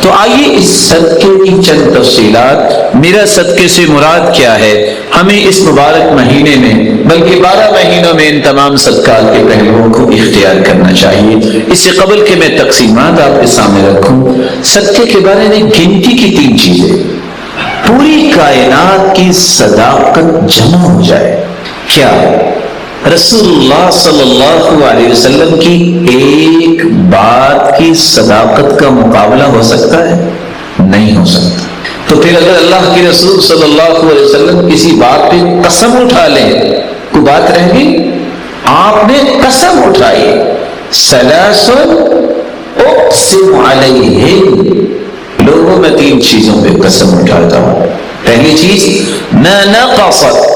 تو آئیے اس صدقے کی چند تفصیلات، میرا صدقے سے مراد کیا ہے، ہمیں اس مبارک مہینے میں بلکہ 12 مہینوں میں ان تمام صدقات کے پہلوؤں کو اختیار کرنا چاہیے۔ اس سے قبل کہ میں تقسیمات آپ کے سامنے رکھوں، صدقے کے بارے میں گنتی کی 3 چیزیں، پوری کائنات کی صداقت جمع ہو جائے۔ کیا رسول اللہ صلی اللہ علیہ وسلم کی ایک بات کی صداقت کا مقابلہ ہو سکتا ہے؟ نہیں ہو سکتا۔ تو پھر اگر اللہ کے رسول صلی اللہ علیہ وسلم کسی بات پہ قسم اٹھا لیں، کوئی بات رہ گئی؟ آپ نے قسم اٹھائی، ثلاث اقسم علیہم، لوگوں میں 3 چیزوں پہ قسم اٹھاتا ہوں۔ پہلی چیز، ما نقصت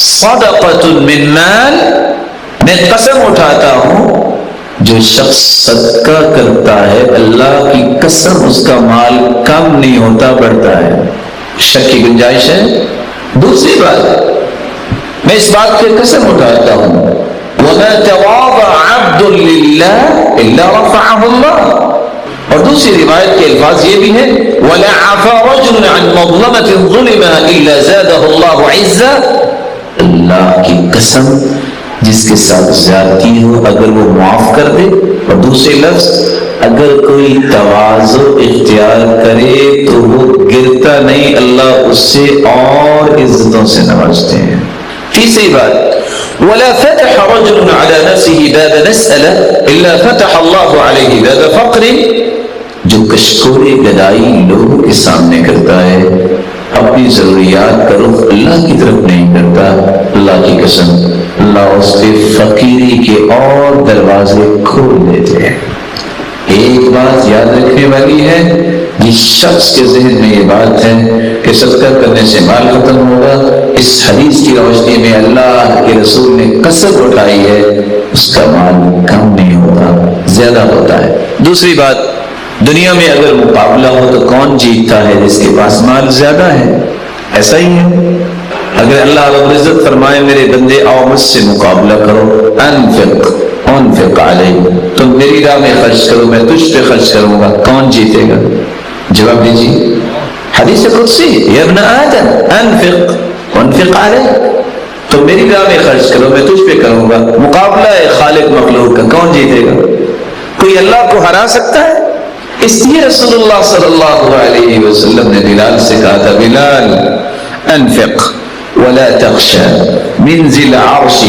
صدقۃ من مال، میں قسم اٹھاتا ہوں جو شخص صدقہ کرتا ہے اللہ کی قسم اس کا مال کم نہیں ہوتا، بڑھتا ہے، شک کی گنجائش ہے۔ دوسری بات، میں اس بات کی قسم اٹھاتا ہوں وَمَا تَوَاضَعَ عَبْدٌ لِلَّهِ إِلَّا رَفَعَهُ اللَّهُ، اور دوسری روایت کے الفاظ یہ بھی ہیں وَلَا عَفَا رَجُلٌ عَنْ مَظْلَمَةٍ ظُلِمَهَا إِلَّا زَادَهُ اللَّهُ عِزًّا، اللہ کی قسم جس کے ساتھ زیادتی ہو اگر وہ معاف کر دے، اور دوسرے لفظ اگر کوئی تواضع اختیار کرے تو وہ گرتا نہیں، اللہ اس سے اور عزتوں سے نوازتے ہیں۔ تیسری بات، وَلَا فَتَحَ رَجُلٌ عَلَى نَفْسِهِ بَابَ مَسْأَلَةٍ إِلَّا فَتَحَ اللَّهُ عَلَيْهِ بَابَ فَقْرٍ، جو کشکول گدائی لوگوں کے سامنے کرتا ہے، اپنی ضروریات کا رخ اللہ کی طرف نہیں کرتا، اللہ کی قسم اللہ اس کے فقیری کے اور دروازے کھول دیتے ہیں۔ ایک بات یاد رکھنے والی ہے، جس شخص کے ذہن میں یہ بات ہے کہ صدقہ کرنے سے مال ختم ہوگا، اس حدیث کی روشنی میں اللہ کے رسول نے قسم اٹھائی ہے اس کا مال کم نہیں ہوتا، زیادہ ہوتا ہے۔ دوسری بات، دنیا میں اگر مقابلہ ہو تو کون جیتتا ہے؟ جس کے پاس مال زیادہ ہے، ایسا ہی ہے۔ اگر اللہ رب العزت فرمائے میرے بندے آؤ مجھ سے مقابلہ کرو، انفق علیہ، تم میری راہ میں خرچ کرو، میں تجھ پہ خرچ کروں گا، کون جیتے گا؟ جواب دیجیے، حدیث قدسی، یا ابن آدم انفق علیہ، تم میری راہ میں خرچ کرو، میں تجھ پہ کروں گا۔ مقابلہ ہے خالق مخلوق کا، کون جیتے گا؟ کوئی اللہ کو ہرا سکتا ہے؟ اس لیے رسول اللہ صلی اللہ علیہ وسلم نے بلال سے کہا تھا، بلال انفق ولا تخشى من ذی العرش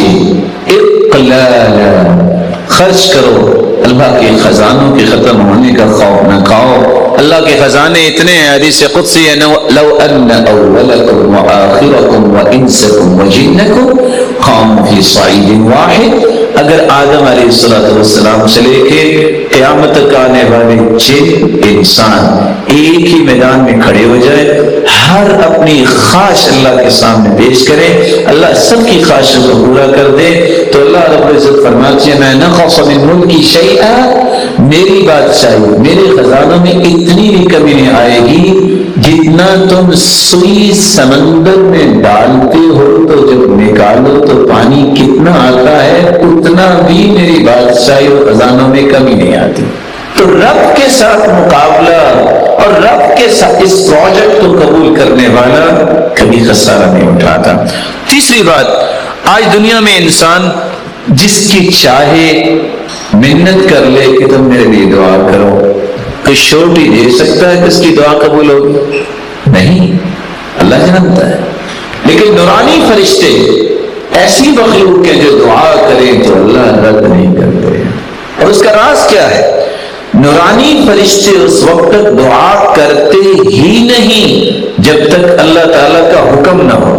اقلالا، خرچ کرو، اللہ کے خزانوں کے ختم ہونے کا خوف نہ کھاؤ، اللہ کے خزانے اتنے ہیں، حدیث قدسی ہے، لو ان اولکم وآخرکم وانسکم وجنکم قاموا فی صعید واحد، اگر آدم علیہ السلام سے لے کے قیامت تک آنے والے جن انسان ایک ہی میدان میں کھڑے ہو جائے، ہر اپنی خواہش اللہ کے سامنے پیش کرے، اللہ سب کی خواہشوں کو پورا کر دے، تو اللہ رب العزت فرماتے ہیں میں نقص من ملکی شیئا، میری بادشاہی میرے خزانوں میں اتنی بھی کمی نہیں آئے گی جتنا تم سوئی سمندر میں ڈالتے ہو تو جب نکالو تو پانی کتنا آتا ہے، اتنا بھی میری بادشاہی اور خزانوں میں کمی نہیں آتی۔ تو رب کے ساتھ مقابلہ اور رب کے ساتھ اس پروجیکٹ کو قبول کرنے والا کبھی خسارہ نہیں اٹھاتا۔ تیسری بات، آج دنیا میں انسان جس کی چاہے منت کر لے کہ تم میرے لیے دعا کرو، کوئی شورٹی دے سکتا ہے کہ اس کی دعا قبول ہوگی؟ نہیں، اللہ جانتا ہے۔ لیکن نورانی فرشتے ایسی مخلوق کے جو دعا کریں تو اللہ رد نہیں کرتے، اور اس کا راز کیا ہے؟ نورانی فرشتے اس وقت تک دعا کرتے ہی نہیں جب تک اللہ تعالیٰ کا حکم نہ ہو،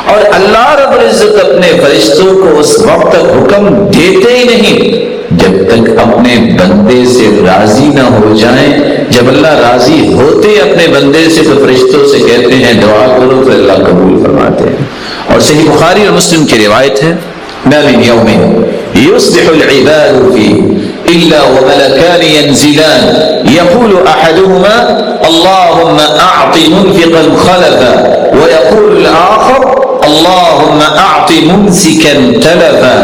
اور اللہ رب العزت اپنے فرشتوں کو اس وقت تک حکم دیتے ہی نہیں جب تک اپنے بندے سے راضی نہ ہو جائیں۔ جب اللہ راضی ہوتے اپنے بندے سے تو فرشتوں سے کہتے ہیں دعا کرو، پھر اللہ قبول فرماتے ہیں۔ اور صحیح بخاری اور مسلم کی روایت ہے، ما من یوم یصبح العباد فیہ الا وملکان ینزلان یقول احدهما اللهم اعط منفقا خلفا ويقول الاخر اللہم اعط ممسکا تلفا،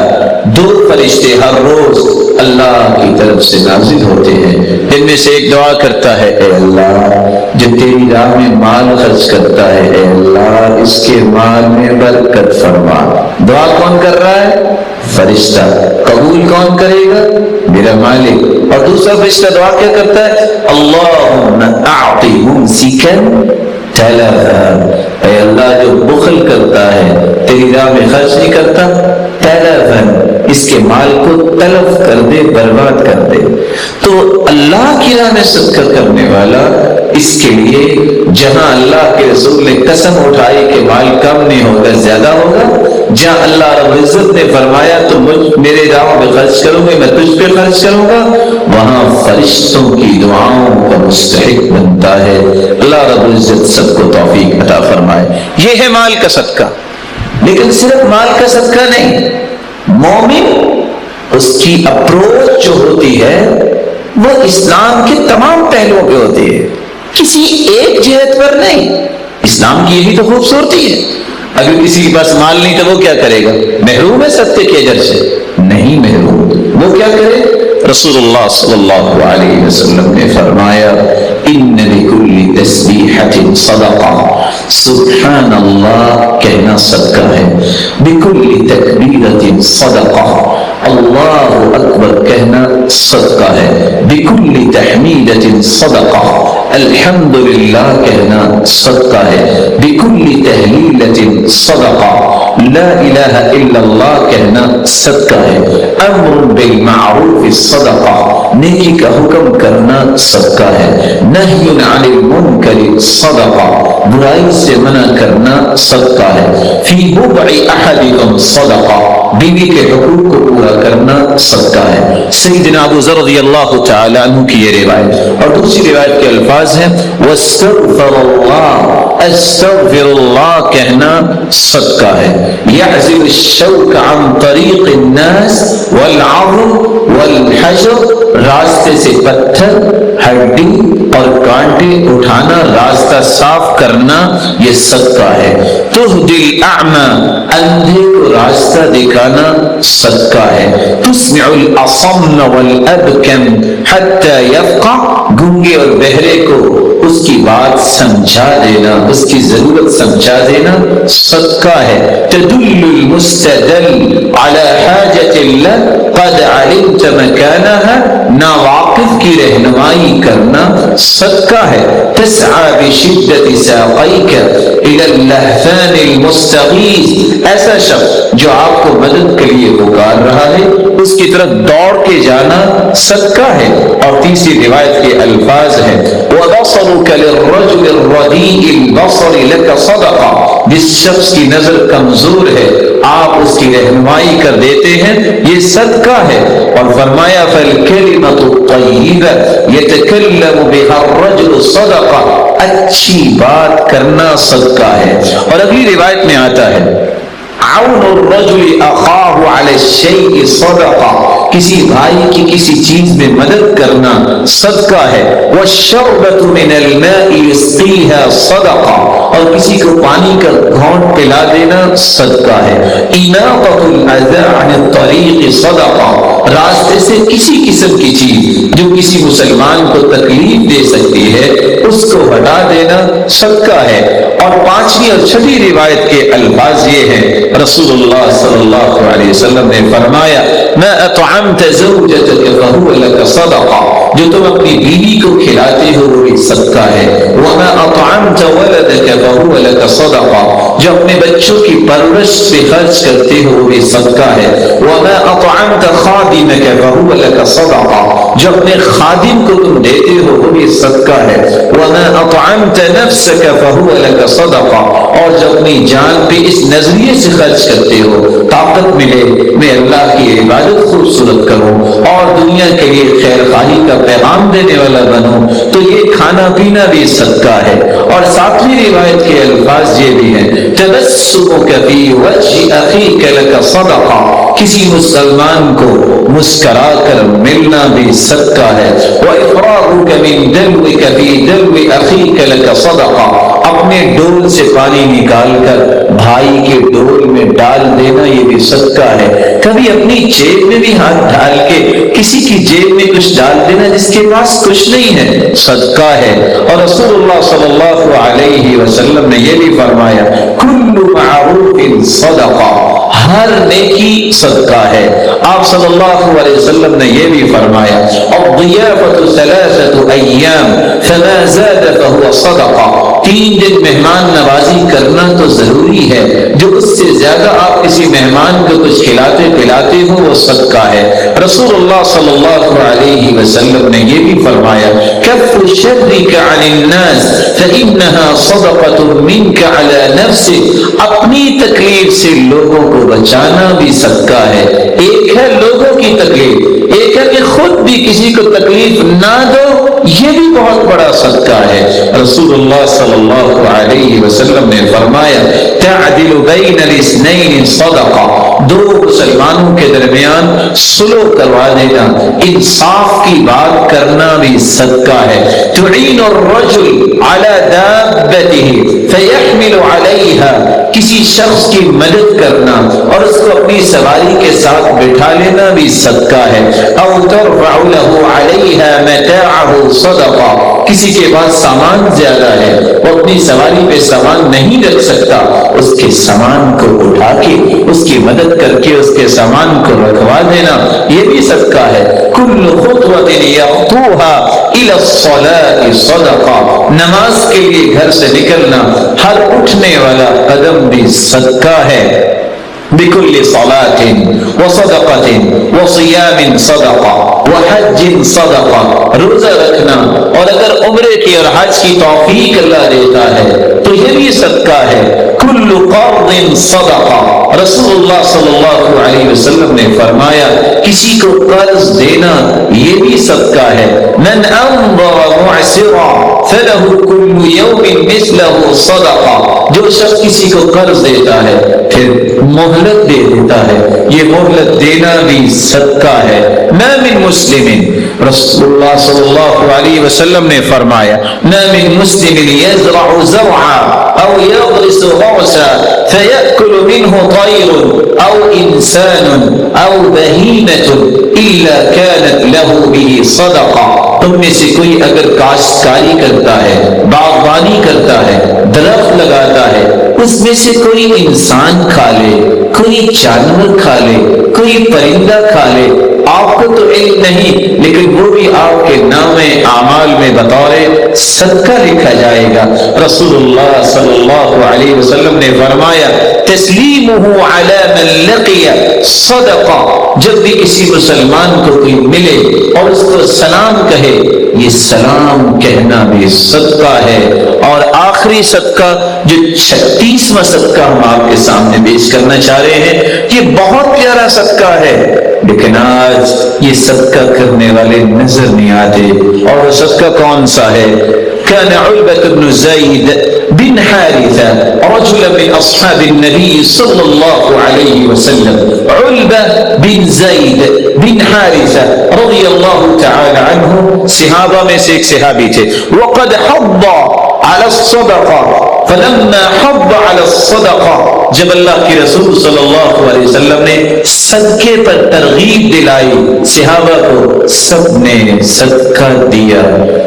2 فرشتے ہر روز اللہ کی طرف سے نازل ہوتے ہیں، جن میں سے ایک دعا کرتا ہے اے اللہ جو تیری راہ میں مال خرچ کرتا ہے، اے اللہ اس کے مال میں برکت فرما۔ دعا کون کر رہا ہے؟ فرشتہ۔ قبول کون کرے گا؟ میرا مالک۔ اور دوسرا فرشتہ دعا کیا کرتا ہے؟ اللہم اعط ممسکا تلفا، اے اللہ جو بخل کرتا ہے، تیری راہ میں خرچ نہیں کرتا، تلفا اس کے مال کو تلف کر دے، برباد کر دے۔ تو اللہ کی راہ میں صدقہ کرنے والا، اس کے لیے جہاں اللہ کے رسول نے قسم اٹھائی کہ مال کم نہیں ہوگا زیادہ ہوگا، جہاں اللہ رب العزت نے فرمایا تو میرے راہ میں خرچ کروں گے، میں تجھ پہ خرچ کروں گا، وہاں فرشتوں کی دعاؤں کا مستحق بنتا ہے۔ اللہ رب العزت سب کو توفیق عطا فرمائے۔ یہ ہے مال کا صدقہ۔ لیکن صرف مال کا صدقہ نہیں، مومن اس کی اپروچ جو ہوتی ہے وہ اسلام کے تمام پہلوؤں پہ ہوتی ہے، کسی ایک جہت پر نہیں۔ اسلام کی یہی تو خوبصورتی ہے۔ اگر کسی کے پاس مال نہیں تو وہ کیا کرے گا؟ محروم ہے صدقے کے اجر سے؟ نہیں محروم۔ وہ کیا کرے؟ رسول اللہ صلی اللہ علیہ وسلم نے فرمایا ان لکل تسبیحۃ صدقہ، سبحان اللہ کہنا صدقہ ہے، بکل تکبیرۃ صدقہ، اللہ اکبر کہنا صدقہ ہے، بکل تحمیدۃ صدقہ، الحمدللہ کہنا صدقہ ہے، بکل تہلیلۃ صدقہ، لا الہ الا اللہ کہنا صدقہ ہے، امر بالمعروف صدقہ، نیکی کا حکم کرنا صدقہ ہے، نہی عن المنکر صدقہ، برائی سے منع کرنا صدقہ ہے، فی بضع احدکم صدقہ، بیوی کے حقوق کو پورا کرنا صدقہ ہے۔ سیدنا ابو ذر رضی اللہ تعالی عنہ کی یہ روایت، اور دوسری روایت کے الفاظ ہیں واستغفر اللہ، استغفر اللہ کہنا صدقہ ہے، یعزل الشوک عن طریق الناس والعظم والحجر، راستے سے پتھر، ہڈی اور کانٹے اٹھانا، راستہ صاف کرنا، یہ صدقہ ہے۔ تہدی الاعمى، اندھے کو راستہ دکھانا صدقہ ہے۔ تسمع الاصم والابکم حتى يفقه، گونگے اور بہرے کو اس کی بات سمجھا دینا، اس کی ضرورت سمجھا دینا صدقہ ہے۔ تدل المستدل على حاجة له قد علمت مكانها، ناواقف کی رہنمائی کرنا صدقہ ہے۔ تسعى بشدة ساقيك إلى اللهفان المستغيث، ایسا شخص جو آپ کو مدد کے لیے پکار رہا ہے اس کی طرف دوڑ کے جانا صدقہ ہے۔ اور تیسری روایت کے الفاظ ہیں وَبَصَرُكَ لِلرَّجُلِ الرَّدِيءِ الْبَصَرِ لَكَ صَدَقَةٌ، جس شخص کی نظر کمزور ہے آپ اس کی رہنمائی کر دیتے ہیں، یہ صدقہ ہے۔ اور فرمایا فَالْكَلِمَةُ الطَّيِّبَةُ يَتَكَلَّمُ بِهَا الرَّجُلُ صَدَقَةٌ، اچھی بات کرنا صدقہ ہے۔ اور اگلی روایت میں آتا ہے عون الرجل اخاہ علی الشیء صدقہ، کسی بھائی کی کسی چیز میں مدد کرنا صدقہ ہے۔ والشربۃ من الماء یسقیها صدقہ، اور کسی کو پانی کا گھونٹ پلا دینا صدقہ ہے۔ اماطۃ الاذى عن الطریق صدقہ، راستے سے کسی قسم کی چیز جو کسی مسلمان کو تکلیف دے سکتی ہے اس کو ہٹا دینا صدقہ ہے۔ اور پانچویں اور چھٹی روایت کے الفاظ یہ ہیں رسول اللہ صلی اللہ علیہ وسلم نے فرمایا ما اطعمت زوجتك فهو لك صدقہ، جو تم اپنی بیوی کو کھلاتے ہو وہ بھی صدقہ ہے۔ وما اطعمت ولدك فهو لك صدقہ، جو اپنے بچوں کی پرورش پہ خرچ کرتے ہو وہ بھی صدقہ ہے۔ وما اطعمت خادمك فهو لك صدقہ، جو اپنے خادم کو تم دیتے ہو وہ بھی صدقہ ہے۔ وما اطعمت نفسك فهو لك صدقہ، اور جو اپنی جان پہ اس نظریے سے خرچ کرتے ہو طاقت ملے میں اللہ کی عبادت خوبصورت کروں اور دنیا کے لیے خیر خواہی کا پیغام دینے والا بنوں، تو یہ کھانا پینا بھی صدقہ ہے۔ اور ساتویں روایت کے الفاظ یہ بھی ہیں تبسمك في وجه اخيك لك صدقہ، کسی مسلمان کو مسکرا کر ملنا بھی صدقہ ہے۔ وَإِفْرَاغُكَ مِن دَلْوِكَ فِي دَلْوِ أَخِيكَ لَكَ صَدَقَةٌ، اپنے ڈول سے پانی نکال کر بھائی کے ڈول میں ڈال دینا یہ بھی صدقہ ہے۔ کبھی اپنی جیب میں بھی ہاتھ ڈال کے کسی کی جیب میں کچھ ڈال دینا جس کے پاس کچھ نہیں ہے، صدقہ ہے۔ اور رسول اللہ صلی اللہ علیہ وسلم نے یہ بھی فرمایا کل معروف صدقہ، ہر نیکی صدقہ ہے۔ آپ صلی اللہ علیہ وسلم نے یہ بھی فرمایا الضیافة ثلاثة ایام فما زاد فهو صدقہ، 3 دن مہمان نوازی کرنا تو ضروری ہے، جو اس سے زیادہ آپ کسی مہمان کو کچھ کھلاتے پلاتے ہو وہ صدقہ ہے۔ رسول اللہ صلی اللہ علیہ وسلم نے یہ بھی فرمایا کف شرک عن الناس فإنها صدقة منك على نفسك، اپنی تکلیف سے لوگوں کو بچانا بھی صدقہ ہے۔ ایک ہے لوگوں کی تکلیف، ایک ہے کہ خود بھی کسی کو تکلیف نہ دو، یہ بھی بہت بڑا صدقہ ہے۔ رسول اللہ صلی اللہ علیہ وسلم نے فرمایا تعدل بین الاثنین صدقہ، 2 مسلمانوں کے درمیان صلح کروا دینا، انصاف کی بات کرنا بھی صدقہ ہے۔ تعین الرجل علی دابته فیحمل علیہا، کسی شخص کی مدد کرنا اور اس کو اپنی سواری کے ساتھ بٹھا لینا بھی صدقہ ہے۔ او ترفع له علیہا متاعه صدقہ، کسی کے پاس سامان زیادہ ہے، وہ اپنی سواری پہ سامان نہیں رکھ سکتا، اس کے سامان کو اٹھا کے اس کی مدد کر کے اس کے سامان کو رکھوا دینا یہ بھی صدقہ ہے۔ کل خطوۃ یخطوها الی الصلاۃ صدقہ، نماز کے لیے گھر سے نکلنا ہر اٹھنے والا قدم بھی صدقہ ہے۔ بكل صلاة وصدقة وصيام صدقة وحج صدقة، روزہ رکھنا اور اگر عمرے کی اور حج کی توفیق اللہ دیتا ہے تو یہ بھی صدقہ ہے۔ کل قرض صدقہ، رسول اللہ صلی اللہ علیہ وسلم نے فرمایا کسی کو قرض دینا یہ بھی صدقہ ہے۔ من انظر معسرا فله كل يوم مثله صدقہ، جو شخص کسی کو قرض دیتا ہے پھر مہلت دے دیتا ہے، یہ مہلت دینا بھی صدقہ ہے۔ ما من مسلم، رسول اللہ صلی اللہ علیہ وسلم نے فرمایا ما من مسلم يزرع زرعا او يغرس غرسا فيأكل منه طير او انسان او بهيمة الا كانت له به صدقہ، تم میں سے کوئی اگر کاشتکاری کرتا ہے، باغبانی کرتا ہے، درخت لگاتا ہے، اس میں سے کوئی انسان کھا لے، کوئی جانور کھا لے، کوئی پرندہ کھا لے، آپ کو تو علم نہیں لیکن وہ بھی آپ کے نام اعمال میں بطور صدقہ لکھا جائے گا۔ رسول اللہ صلی اللہ علیہ وسلم نے فرمایا تسلیمہ علی من لقی صدقہ، جب بھی کسی مسلمان کو کوئی ملے اور اس کو سلام کہے یہ سلام کہنا بھی صدقہ ہے۔ اور آخری صدقہ جو 36واں صدقہ ہم آپ کے سامنے پیش کرنا چاہ رہے ہیں، یہ بہت پیارا صدقہ ہے لیکن آج یہ صدقہ کرنے والے نظر نہیں آتے۔ اور وہ صدقہ کون سا ہے؟ كان علبة بن زيد بن حارثة رجلا من أصحاب النبي صلى الله عليه وسلم، علبة بن زيد بن حارثة رضي الله تعالى عنه صحابہ میں سے ایک صحابی تھے۔ وقد حض على الصدقة فلما حض على الصدقة، جب اللہ کے رسول صلی اللہ علیہ وسلم نے صدقے پر ترغیب دلائی صحابہ کو، سب نے صدقہ دیا۔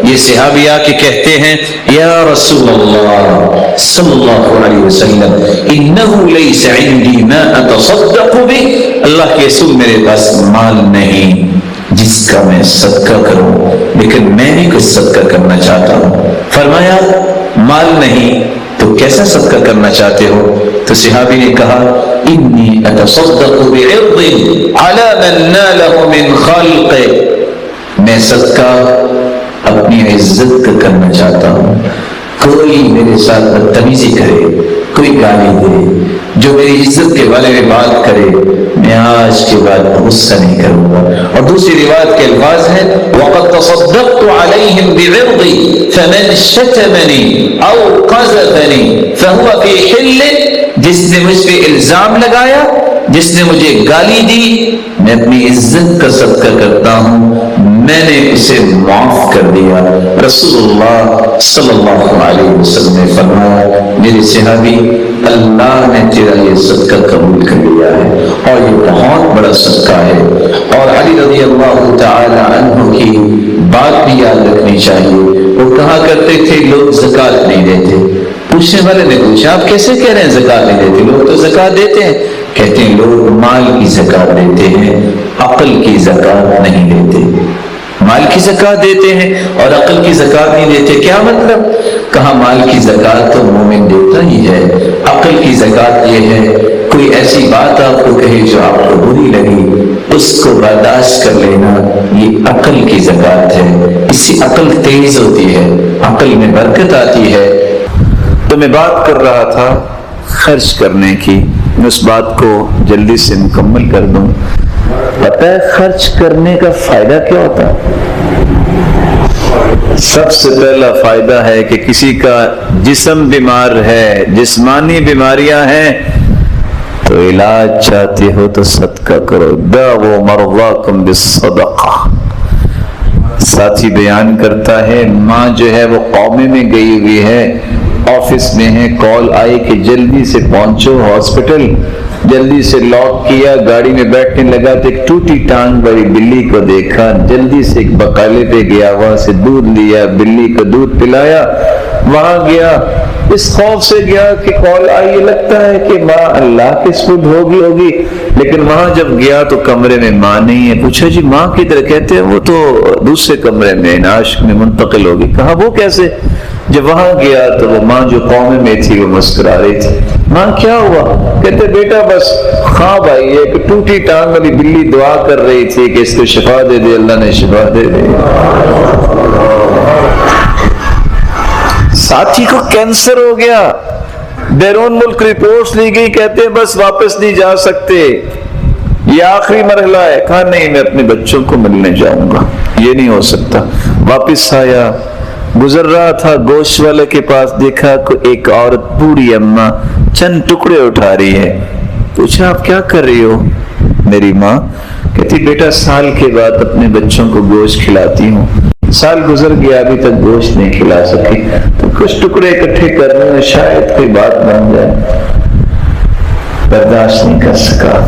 یہ صحابی آ کے کہتے ہیں یا رسول اللہ صلی اللہ علیہ وسلم انه ليس عندي ما اتصدق به، اللہ کے رسول میرے پاس مال نہیں جس کا میں صدقہ کروں، لیکن میں بھی کچھ صدقہ کرنا چاہتا ہوں۔ فرمایا مال نہیں تو کیسا صدقہ کرنا چاہتے ہو؟ تو صحابی نے کہا انی اتصدق بعرض علی من نالہ من خلق، میں صدقہ اپنی عزت کا کرنا چاہتا ہوں۔ کوئی میرے ساتھ بدتمیزی کرے، کوئی گالی دے، جو میری عزت کے بارے میں بات کرے، میں آج کے بعد غصہ نہیں کروں گا۔ اور دوسری روایت کے الفاظ ہیں وَقَدْ تَصَدَّقْتُ عَلَيْهِمْ بِعِرْضِي فَمَنْ شَتَمَنِي أَوْ قَذَفَنِي فَهُوَ فِي حِلٍّ، جس نے مجھ پہ الزام لگایا جس نے مجھے گالی دی میں اپنی عزت کا صدقہ کرتا ہوں، میں نے اسے معاف کر دیا۔ رسول اللہ صلی اللہ علیہ وسلم نے فرمایا میرے صحابی، اللہ نے تیرا یہ صدقہ قبول کر لیا ہے اور یہ بہت بڑا صدقہ ہے۔ اور علی رضی اللہ تعالی عنہ کی بات بھی یاد رکھنی چاہیے، وہ کہا کرتے تھے لوگ زکوٰۃ نہیں دیتے۔ پوچھنے والے نے پوچھا آپ کیسے کہہ رہے ہیں زکوٰۃ نہیں دیتے؟ لوگ تو زکوٰۃ دیتے ہیں۔ کہتے ہیں لوگ مال کی زکوٰۃ دیتے ہیں، عقل کی زکوٰۃ نہیں دیتے۔ مال کی زکوٰۃ دیتے ہیں اور عقل کی زکوٰۃ نہیں دیتے، کیا مطلب؟ کہا مال کی زکوٰۃ تو مومن دیتا ہی ہے، عقل کی زکوٰۃ یہ ہے کوئی ایسی بات آپ کو کہے جو آپ کو بری لگی، اس کو برداشت کر لینا، یہ عقل کی زکوٰۃ ہے۔ اس سے عقل تیز ہوتی ہے، عقل میں برکت آتی ہے۔ تو میں بات کر رہا تھا خرچ کرنے کی، میں اس بات کو جلدی سے مکمل کر دوں۔ پتہ ہے خرچ کرنے کا فائدہ کیا ہوتا ہے؟ سب سے پہلا فائدہ ہے کہ کسی کا جسم بیمار ہے، جسمانی بیماریاں ہیں، تو علاج چاہتے ہو تو صدقہ کرو، دعوا مرضاکم بالصدقہ۔ ساتھی بیان کرتا ہے ماں جو ہے وہ قومے میں گئی ہوئی ہے، آفس میں ہے، کال آئی کہ جلدی سے پہنچو ہاسپٹل، جلدی سے لاک کیا، گاڑی میں بیٹھنے لگا تو ایک ٹوٹی ٹانگ والی بلی کو دیکھا، جلدی سے ایک بقالے پہ گیا، وہاں سے دودھ لیا، بلی کو دودھ پلایا، وہاں گیا، اس خوف سے گیا کہ کال آئی، یہ لگتا ہے کہ ماں اللہ کے سپرد ہوگی، لیکن وہاں جب گیا تو کمرے میں ماں نہیں ہے۔ پوچھا جی ماں کدھر؟ کہتے ہیں وہ تو دوسرے کمرے میں نعش میں منتقل ہوگی۔ کہا وہ کیسے؟ جب وہاں گیا تو وہ ماں جو قومے میں تھی وہ مسکرا رہی تھی۔ ماں کیا ہوا؟ کہتے بیٹا بس خواب آئی ہے کہ ٹوٹی ٹانگ والی بلی دعا کر رہی تھی کہ اس کو شفا دے دے، اللہ نے شفا دے دی۔ ساتھی کو کینسر ہو گیا، بیرون ملک رپورٹس لی گئی، کہتے بس واپس نہیں جا سکتے، یہ آخری مرحلہ ہے۔ کہا نہیں میں اپنے بچوں کو ملنے جاؤں گا، یہ نہیں ہو سکتا۔ واپس آیا، گزر رہا تھا گوشت والے کے پاس، دیکھا کہ ایک عورت بوڑھی اماں چند ٹکڑے اٹھا رہی ہے۔ پوچھا آپ کیا کر رہی ہو؟ میری ماں کہتی بیٹا سال کے بعد اپنے بچوں کو گوشت کھلاتی ہوں، سال گزر گیا ابھی تک گوشت نہیں کھلا سکی، تو کچھ ٹکڑے اکٹھے کر رہے ہیں، شاید کوئی بات بن جائے۔ برداشت نہیں کر سکا،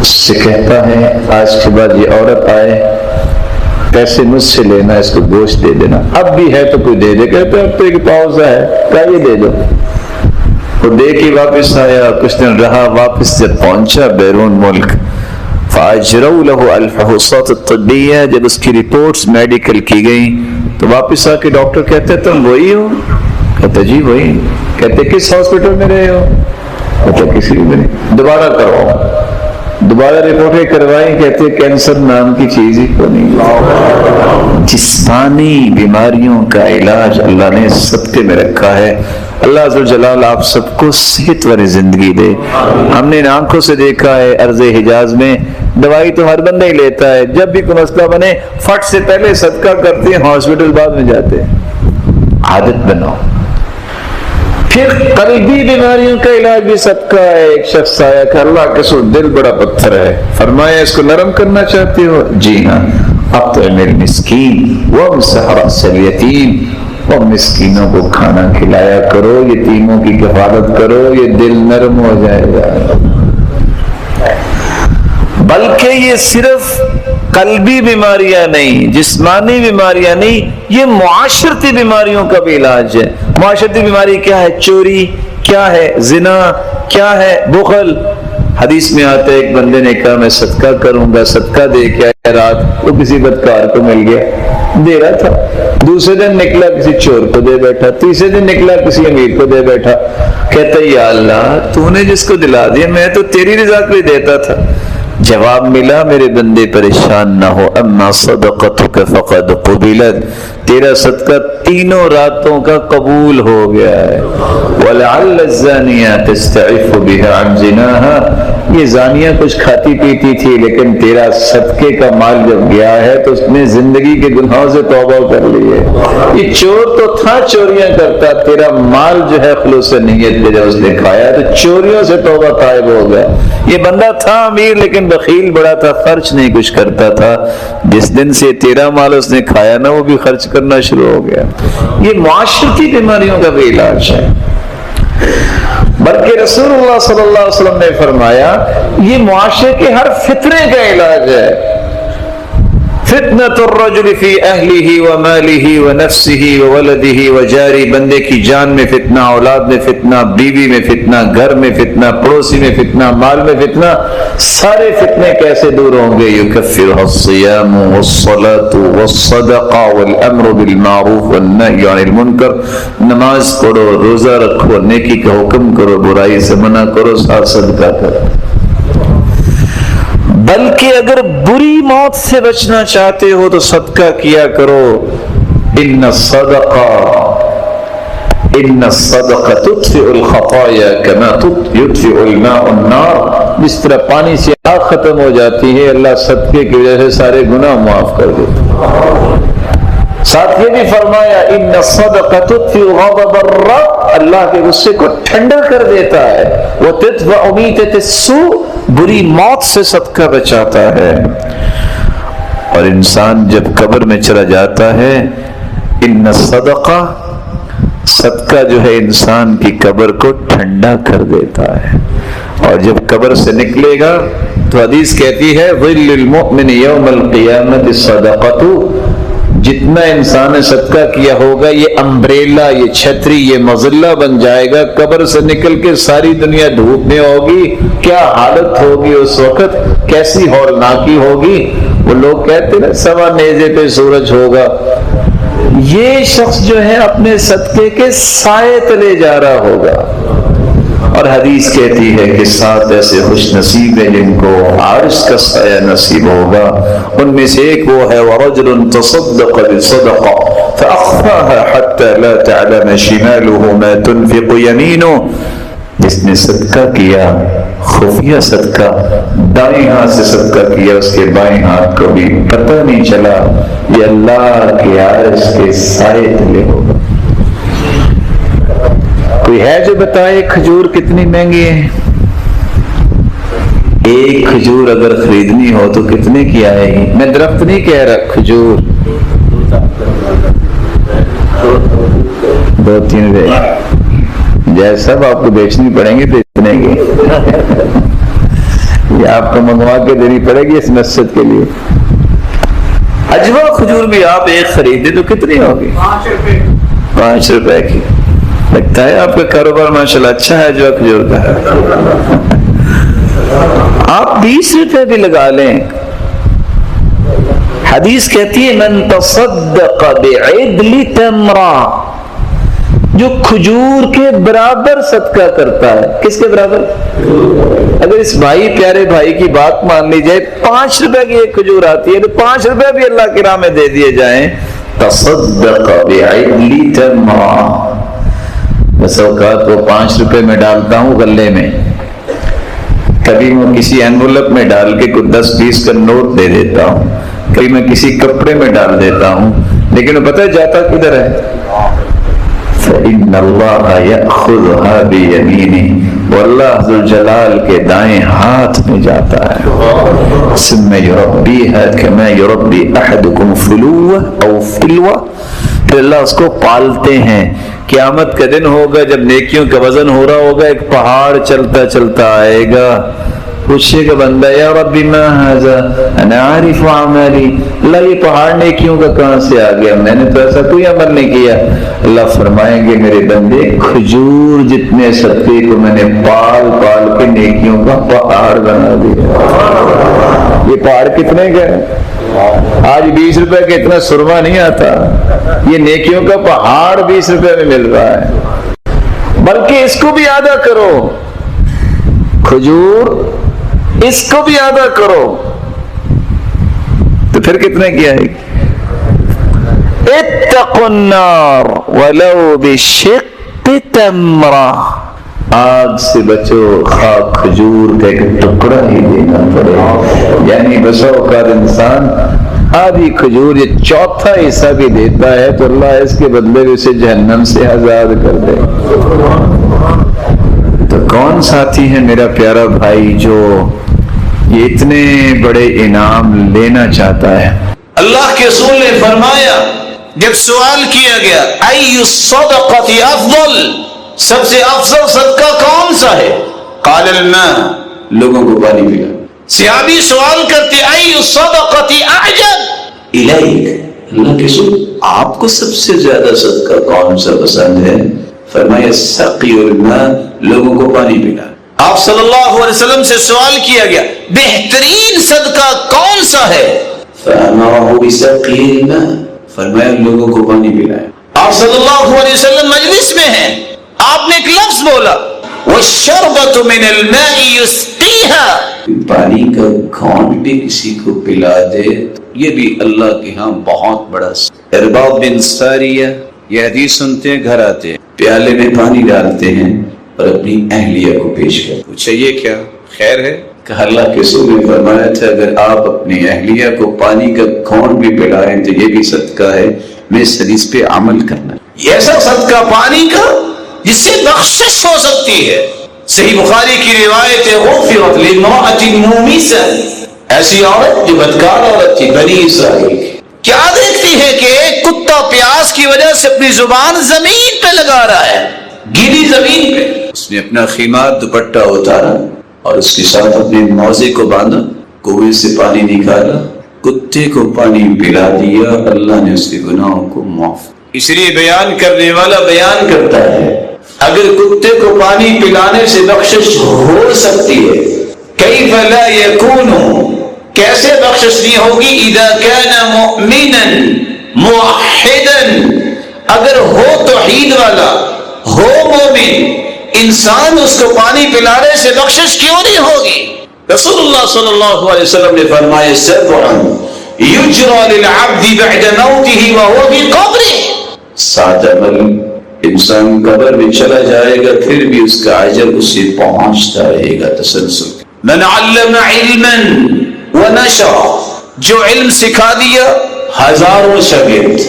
اس سے کہتا ہے آج کے بعد یہ عورت آئے پیسے مجھ سے لینا، اس کو گوشت دے دینا، اب بھی ہے تو کوئی دے دے۔ کہتے اب تو ایک پاؤزہ ہے، کیا یہ دے دو؟ وہ دے کے واپس آیا، کچھ دن رہا، واپس جب پہنچا بیرون ملک فاجروا له الفحوصات الطبیہ، جب اس کی رپورٹس میڈیکل کی گئیں تو واپس آ کے ڈاکٹر کہتے تم وہی ہو؟ کہتے جی وہی۔ کہتے کس ہاسپٹل میں رہے ہو؟ کہتے کسی بھی نہیں۔ دوبارہ کرواؤ، دوبارہ رپورٹیں کروائی، کہتے کینسر نام کی چیز ہی کو نہیں۔ جسمانی بیماریوں کا علاج اللہ نے صدقے میں رکھا ہے۔ اللہ عز و جلال آپ سب کو صحت والی زندگی دے۔ ہم نے ان آنکھوں سے دیکھا ہے ارض حجاز میں دوائی تو ہر بندہ ہی لیتا ہے، جب بھی کوئی مسئلہ بنے فٹ سے پہلے صدقہ کرتے ہیں، ہاسپٹل بعد میں جاتے ہیں۔ عادت بناؤ۔ پھر قلبی بیماریوں کا علاج بھی صدقہ ہے۔ ایک شخص آیا کہ اللہ کے سو دل بڑا پتھر ہے، فرمایا اس کو نرم کرنا چاہتے ہو؟ جی ہاں، اطعم المسکین وامسح رأس الیتیم، اور مسکینوں کو کھانا کھلایا کرو، یتیموں کی کفالت کرو، یہ دل نرم ہو جائے گا۔ بلکہ یہ صرف قلبی بیماریاں نہیں، جسمانی بیماریاں نہیں، یہ معاشرتی بیماریوں کا بھی علاج ہے۔ معاشرتی بیماری کیا ہے؟ چوری، کیا ہے؟ زنا، کیا ہے؟ بخل۔ حدیث میں آتا ہے ایک بندے نے کہا میں صدقہ کروں گا، صدقہ دے کے آیا رات، وہ کسی بدکار کو مل گیا، دے رہا تھا، دوسرے دن نکلا کسی چور کو دے بیٹھا، تیسرے دن نکلا کسی امیر کو دے بیٹھا۔ کہتا یا اللہ تو نے جس کو دلا دیا، میں تو تیری رضا کے لیے دیتا تھا۔ جواب ملا میرے بندے پریشان نہ ہو، اما صدقتک فقد قبلت، تیرا صدقہ تینوں راتوں کا قبول ہو گیا ہے۔ وَلَعَلَّ الزَّانِيَةَ تَسْتَعِفُّ بِهَا عَنْ زِنَاهَا، یہ زانیہ کچھ کھاتی پیتی تھی لیکن تیرا صدقے کا مال جب گیا ہے تو اس نے زندگی کے گناہوں سے توبہ کر لی ہے۔ یہ چور تو تھا، چوریاں کرتا، تیرا مال جو ہے خلوص نیت پہ جب اس نے کھایا تو چوریوں سے توبہ طائب ہو گیا۔ یہ بندہ تھا امیر لیکن بخیل بڑا تھا، خرچ نہیں کچھ کرتا تھا، جس دن سے تیرا مال اس نے کھایا نا وہ بھی خرچ کرنا شروع ہو گیا۔ یہ معاشرتی بیماریوں کا بھی علاج ہے، بلکہ رسول اللہ صلی اللہ علیہ وسلم نے فرمایا یہ معاشرے کے ہر فتنے کا علاج ہے۔ فتنۃ الرجل فی اہلہ ومالہ ونفسہ وولدہ وجارہ، بندے کی جان میں فتنہ، اولاد میں فتنہ، بیوی میں فتنہ، گھر میں فتنہ، پڑوسی میں فتنہ، مال میں فتنہ، سارے فتنے کیسے دور ہوں گے؟ یکفرھا الصیام والصلاۃ والصدقہ والامر بالمعروف والنہی عن المنکر، نماز پڑھو، روزہ رکھو، نیکی کا حکم کرو، برائی سے منع کرو، ساتھ صدقہ کرو۔ بلکہ اگر بری موت سے بچنا چاہتے ہو تو صدقہ کیا کرو۔ ان الصدقہ تطفئ الخطایا کما یطفئ الماء النار، جس طرح پانی سے آگ ختم ہو جاتی ہے، اللہ صدقے کی وجہ سے سارے گناہ معاف کر دیتا۔ ساتھ یہ بھی فرمایا ان الصدقہ تطفئ غضب الرب، اللہ کے غصے کو ٹھنڈا کر دیتا ہے، وتدفع میتۃ السوء، بری موت سے صدقہ بچاتا ہے۔ اور انسان جب قبر میں چلا جاتا ہے، ان الصدقہ، صدقہ جو ہے انسان کی قبر کو ٹھنڈا کر دیتا ہے، اور جب قبر سے نکلے گا تو حدیث کہتی ہے ظل المؤمن یوم القیامت الصدقۃ، جتنا انسان نے صدقہ کیا ہوگا یہ امبریلا، یہ چھتری، یہ مظلہ بن جائے گا۔ قبر سے نکل کے ساری دنیا دھوپ میں ہوگی، کیا حالت ہوگی اس وقت، کیسی ہولناکی ہوگی۔ وہ لوگ کہتے ہیں سوا نیزے پہ سورج ہوگا، یہ شخص جو ہے اپنے صدقے کے سائے تلے جا رہا ہوگا۔ اور حدیث کہتی ہے کہ 7 ایسے خوش نصیب ہیں جن کو عرش کا سایہ نصیب ہوگا، ان میں سے ایک وہ ہے وَرَجُلٌ تَصَدَّقَ بِصَدَقَةٍ فَأَخْفَاهَا حَتَّى لَا تَعْلَمَ شِمَالُهُ مَا تُنْفِقُ يَمِينُهُ، جس نے صدقہ کیا، خفیہ صدقہ، دائیں ہاتھ سے صدقہ کیا، اس کے بائیں ہاتھ کو بھی پتہ نہیں چلا، یہ اللہ کے عرش کے سائے تلے ہوگا۔ کوئی ہے جو بتائے کھجور کتنی مہنگی ہے؟ ایک کھجور اگر خریدنی ہو تو کتنے کی آئے گی؟ میں درخت نہیں کہہ رہا، کھجور 2-3 روپے جیسا آپ کو بیچنی پڑیں گے تو اتنے کی، یہ آپ کو منگوا کے دینی پڑے گی اس مسجد کے لیے۔ اجوا کھجور بھی آپ ایک خریدے تو کتنی ہوگی؟ 5 روپے کی۔ لگتا ہے آپ کا کاروبار ماشاءاللہ اچھا ہے جو کھجور کا ہے۔ آپ 20 روپے بھی لگا لیں۔ حدیث کہتی ہے من تصدق بعدل تمرہ، جو کھجور کے برابر صدقہ کرتا ہے۔ کس کے برابر؟ اگر اس بھائی پیارے بھائی کی بات مان لی جائے، 5 روپے کی ایک کھجور آتی ہے تو 5 روپے بھی اللہ کی راہ میں دے دیے جائیں، تصدق بعدل تمرہ، بس اوقات وہ 5 روپے میں ڈالتا ہوں غلے میں، کبھی میں کسی اینولپ میں ڈال کے کوئی 10-20 کا نوٹ دے دیتا ہوں، کبھی میں کسی کپڑے میں ڈال دیتا ہوں، لیکن وہ پتہ جاتا کدھر ہے؟ فَإِنَّ اللَّهَ يَأْخُذُهَا بِيَمِينِهِ، وہ اللہ ذوالجلال کے دائیں ہاتھ میں جاتا ہے۔ ثُمَّ يُرَبِّيهَا كَمَا يُرَبِّي أَحَدُكُمْ فُلُوَّةً أَوْ فِلْوَةً، پھر اللہ اس کو پالتے ہیں۔ قیامت کا دن ہوگا جب نیکیوں کا وزن ہو رہا ہوگا، ایک پہاڑ چلتا چلتا آئے گا، پوچھے گا بندہ یا رب ما ھذا انا عارف اعمالی، اللہ یہ پہاڑ نیکیوں کا کہاں سے آ گیا، میں نے تو ایسا کوئی عمل نہیں کیا۔ اللہ فرمائیں گے میرے بندے کھجور جتنے صدقے کو میں نے پال پال کے نیکیوں کا پہاڑ بنا دیا۔ یہ پہاڑ کتنے کا ہے؟ آج 20 روپے کا اتنا سرما نہیں آتا، یہ نیکیوں کا پہاڑ 20 روپے میں مل رہا ہے۔ بلکہ اس کو بھی آدھا کرو، کھجور اس کو بھی آدھا کرو تو پھر کتنے کی آئے گی؟ اتقوا النار ولو بشق تمرہ، آگ سے بچو، خاک کھجور کا ایک ٹکڑا ہی دینا پڑے، یعنی بسا اوقات انسان آدھی کھجور یہ چوتھا حصہ بھی دیتا ہے تو اللہ اس کے بدلے میں اسے جہنم سے آزاد کر دے۔ تو کون ساتھی ہے میرا پیارا بھائی جو یہ اتنے بڑے انعام لینا چاہتا ہے؟ اللہ کے رسول نے فرمایا جب سوال کیا گیا ای الصدقۃ افضل، سب سے افضل صدقہ کون سا ہے؟ قال الماء، لوگوں کو پانی پلا۔ صحابی سوال کرتے ای الصدقۃ اعجب الیک، اللہ کے رسول آپ کو سب سے زیادہ صدقہ کون سا پسند ہے؟ فرمایا سقی الماء، لوگوں کو پانی پلا۔ آپ صلی اللہ علیہ وسلم سے سوال کیا گیا بہترین صدقہ کون سا ہے؟ فأمره بسقي الماء، فرمایا لوگوں کو پانی پلائے۔ آپ صلی اللہ علیہ وسلم مجلس میں ہیں، آپ نے ایک لفظ بولا والشربۃ من الماء یسقیها، پانی کا گھونٹ بھی کسی کو پلا دے یہ بھی اللہ کے ہاں بہت بڑا۔ ارباب بن ساریہ یہ حدیث سنتے ہیں، گھر آتے ہیں، پیالے میں پانی ڈالتے ہیں اور اپنی اہلیہ کو پیش کرتے۔ پوچھا یہ کیا خیر ہے؟ کہ اللہ کے رسول نے فرمایا تھا اگر آپ اپنی اہلیہ کو پانی کا گھونٹ بھی پلائیں تو یہ بھی صدقہ ہے، میں اس حدیث پہ عمل کرنا۔ یہ ایسا صدقہ پانی کا جس سے بخشش ہو سکتی ہے۔ صحیح بخاری کی روایت ہے غفرت لامرأة مومسة، ایسی عورت جو بدکار عورت تھی بنی اسرائیل کی، کیا دیکھتی ہے کہ ایک کتا پیاس کی وجہ سے اپنی زبان زمین پہ لگا رہا ہے، گیلی زمین پہ، اس نے اپنا خیمار دوپٹہ اتارا اور اس کے ساتھ اپنے موزے کو باندھا، کنویں سے پانی نکالا، کتے کو پانی پلا دیا، اللہ نے اس کے گناہوں کو معاف۔ اس لیے بیان کرنے والا بیان کرتا ہے اگر کتے کو پانی پلانے سے بخشش ہو سکتی ہے، کیف لا یکون، کیسے بخشش نہیں ہوگی؟ اذا کان مؤمنا موحدا، اگر ہو توحید والا، ہو مومن، انسان اس کو پانی پلانے سے بخشش کیوں نہیں ہوگی؟ رسول اللہ صلی اللہ علیہ وسلم نے فرمایا سبع یجرى للعبد بعد موته وهو في قبره، 7 عمل انسان قبر میں چلا جائے گا پھر بھی اس کا اجر اسے پہنچتا رہے گا تسلسل۔ من علم علما ونشر، جو علم سکھا دیا، ہزاروں شاگرد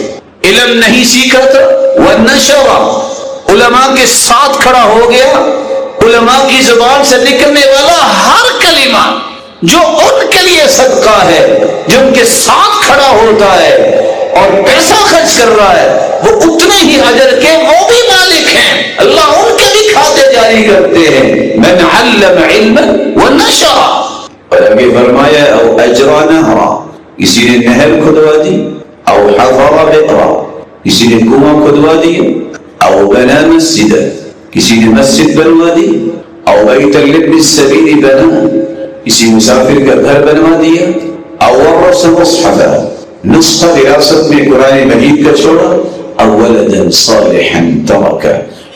علم نہیں سیکھا تھا، ونشر، علماء کے ساتھ کھڑا ہو گیا، علماء کی زبان سے نکلنے والا ہر کلمہ جو ان کے لیے صدقہ ہے، جو ان کے ساتھ کھڑا ہوتا ہے اور پیسہ خرچ کر رہا ہے، وہ اتنے ہی اجر کے وہ بھی مالک ہیں، اللہ ان کے بھی کھاتے جاری کرتے ہیں۔ من علم علما ونشر، اور آگے فرمایا او اجرا نہرا، کسی نے نہر کھدوا دی، او حفر بئرا، کسی نے کنواں کھدوا دیا، او بنا مسجد، کسی نے مسجد بنوا دی، او بیت لابن السبیل بنا، کسی مسافر کا گھر بنوا دیا، او ورث مصحفا، نسخہ وراثت میں قرآن مجید کا چھوڑا، او ولدا صالحا ترکا،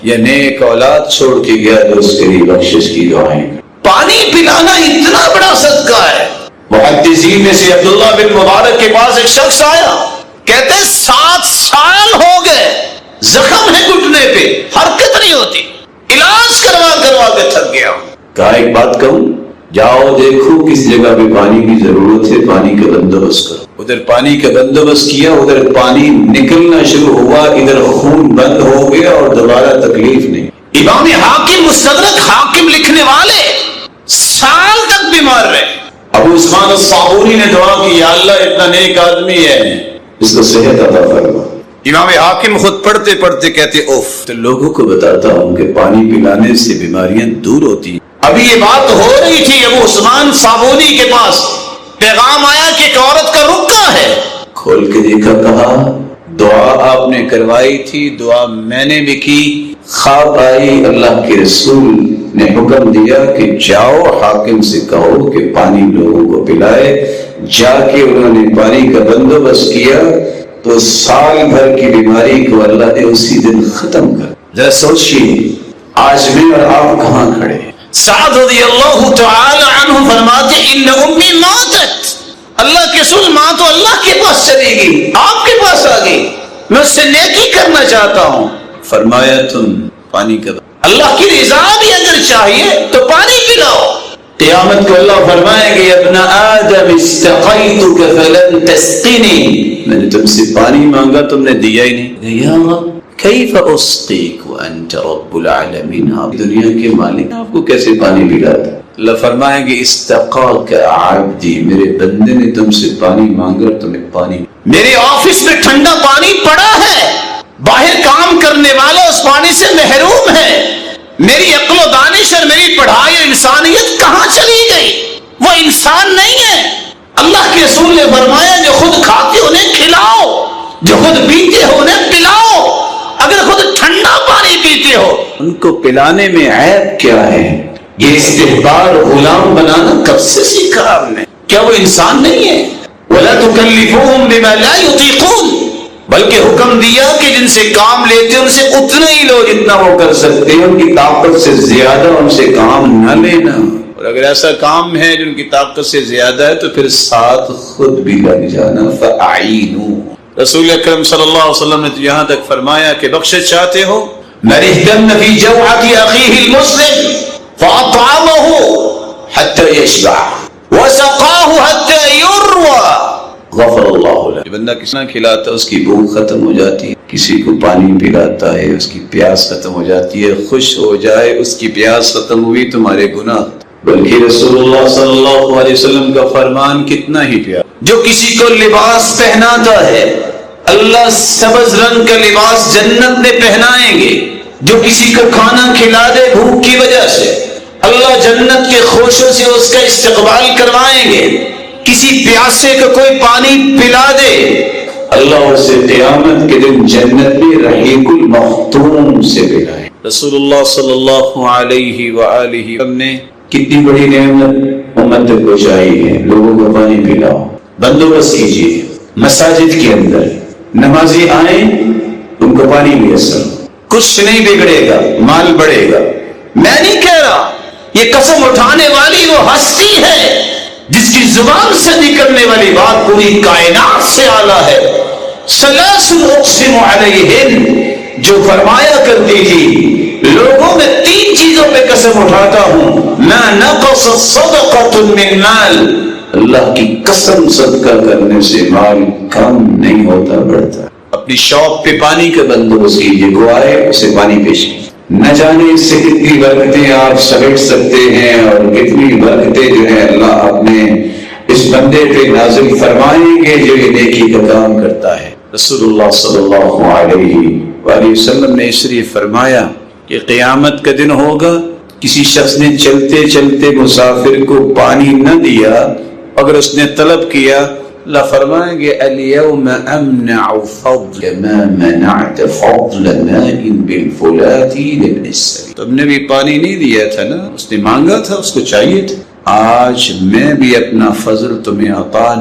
یا نیک اولاد چھوڑ کے گیا جو اس کے لیے بخشش کی دعائیں۔ پانی پلانا اتنا بڑا صدقہ ہے۔ محدثین میں سے عبداللہ بن مبارک کے پاس ایک شخص آیا، کہتے 7 سال ہو گئے، زخم ہے گھٹنے پہ، حرکت نہیں ہوتی، علاج کروا کے تھک گیا ہوں۔ کہا ایک بات کہوں، جاؤ دیکھو کس جگہ پہ پانی کی ضرورت ہے، پانی کا بندوبست کرو۔ ادھر پانی کا بندوبست کیا، ادھر پانی نکلنا شروع ہوا، ادھر خون بند ہو گیا اور دوبارہ تکلیف نہیں۔ امام حاکم مستدرک حاکم لکھنے والے سال تک بیمار رہے۔ ابو عثمان الصابونی نے دعا کی، یا اللہ اتنا نیک آدمی ہے، اس کو صحت عطا فرما۔ امام حاکم خود پڑھتے پڑھتے کہتے اوف، تو لوگوں کو بتاتا ہوں کہ پانی پلانے سے بیماریاں دور ہوتی ہیں۔ ابھی یہ بات ہو رہی تھی، ابو عثمان صابونی کے پاس پیغام آیا کہ ایک عورت کا رکا ہے۔ کھول کے دیکھا، کہا دعا آپ نے کروائی تھی، دعا میں نے بھی کی، خواب آئی، اللہ کے رسول نے حکم دیا کہ جاؤ حاکم سے کہو کہ پانی لوگوں کو پلائے۔ جا کے انہوں نے پانی کا بندوبست کیا تو سال بھر کی بیماری کو اللہ نے اسی دن ختم کر۔ ذرا سوچیے آج میں اور آپ کہاں کھڑے ہیں۔ سعد رضی اللہ تعالی عنہ فرماتے ان امی ماتت، اللہ کے رسول ماں تو اللہ کے پاس چلی گئی، آپ کے پاس آ گئی، میں اس سے نیکی کرنا چاہتا ہوں۔ فرمایا تم پانی کا اللہ کی رضا بھی اگر چاہیے تو پانی پلاؤ. قیامت کو اللہ فرمائے گا ابن آدم استقیتک فلن تسقنی، میں نے تم سے پانی مانگا تم نے دیا ہی نہیں. یا رب کیف اسقیک وانت رب العالمین، آپ دنیا کے مالک آپ کو کیسے پانی پلاتا. اللہ فرمائیں گے استقاک عبدی، میرے بندے نے تم سے پانی مانگا تمہیں پانی. میرے آفس میں ٹھنڈا پانی پڑا ہے، باہر کام کرنے والا اس پانی سے محروم ہے. میری عقل و دانش اور میری پڑھائی اور انسانیت کہاں چلی گئی؟ وہ انسان نہیں ہے. اللہ کے رسول نے فرمایا جو خود کھاتے انہیں کھلاؤ، جو خود پیتے ہو انہیں پلاؤ. اگر خود ٹھنڈا پانی پیتے ہو ان کو پلانے میں عیب کیا ہے؟ یہ استحبار غلام بنانا کب سے سیکھا آپ نے؟ کیا وہ انسان نہیں ہے؟ وَلَا تُكَلِّفُوهُمْ بِمَا لَا يُطِيقُونَ، بلکہ حکم دیا کہ جن سے کام لیتے ان سے اتنا ہی لو جتنا وہ کر سکتے ہیں، ان کی طاقت سے زیادہ ان سے کام نہ لینا. اور اگر ایسا کام ہے جو ان کی طاقت سے زیادہ ہے تو پھر ساتھ خود بھی لگ جانا. فَأَعِينُوا، رسول اکرم صلی اللہ علیہ وسلم نے یہاں تک فرمایا کہ بخشش چاہتے ہو، مَنِ اهْتَمَّ فِي جَوْعَةِ أَخِيهِ الْمُسْلِمِ فَأَطْعَمَهُ حَتَّى يَشْبَعَ وَسَقَاهُ حَتَّى يُرْوَى غفر اللہ لہ. بندہ کسی نہ کھلاتا اس کی بھوک ختم ہو جاتی ہے، کسی کو پانی پلاتا ہے اس کی پیاس ختم ہو جاتی ہے. خوش ہو جائے اس کی پیاس ختم ہوئی تمہارے گناہ. بلکہ رسول اللہ صلی اللہ علیہ وسلم کا فرمان کتنا ہی پیارا. جو کسی کو لباس پہناتا ہے اللہ سبز رنگ کا لباس جنت میں پہنائیں گے. جو کسی کو کھانا کھلا دے بھوک کی وجہ سے اللہ جنت کے خوشوں سے اس کا استقبال کروائیں گے. کسی پیاسے کو کوئی پانی پلا دے اللہ اسے قیامت کے دن جنت میں رحیق المختوم سے پلائے. رسول اللہ صلی اللہ علیہ وآلہ وسلم نے کتنی بڑی نعمت امت کو چاہیے. لوگوں کو پانی پلاؤ، بندوبست کیجیے مساجد کے اندر نمازی آئیں ان کو پانی میسر. کچھ نہیں بگڑے گا، مال بڑھے گا. میں نہیں کہہ رہا، یہ قسم اٹھانے والی وہ ہستی ہے جس کی زبان سے نکلنے والی بات پوری کائنات سے اعلیٰ ہے. ثلاث اقسم علیہن، جو فرمایا کرتی تھی لوگوں میں تین چیزوں پہ قسم اٹھاتا ہوں، ما نقص صدقۃ من مال، اللہ کی قسم صدقہ کرنے سے مال کم نہیں ہوتا بڑھتا. اپنی شاپ پہ پانی کا بندوبست کیجیے، کو آئے اسے پانی پیش کیجیے. نہ جانے اس سے کتنی برکتیں آپ سمیٹ سکتے ہیں اور کتنی برکتیں جو ہے اللہ اپنے اس بندے پہ نازل فرمائیں گے جو یہ نیکی کا کام کرتا ہے. رسول اللہ صلی اللہ علیہ وآلہ وسلم نے اس لیے فرمایا کہ قیامت کا دن ہوگا، کسی شخص نے چلتے چلتے مسافر کو پانی نہ دیا، اگر اس نے طلب کیا اللہ فرمائیں گے اليوم امنع فضل ما منعت فضل ماء بالفلات لابن السبيل. تم نے بھی پانی نہیں دیا تھا نا، اس نے مانگا تھا، اس کو چاہیے تھا. آج میں بھی اپنا فضل تمہیں عطا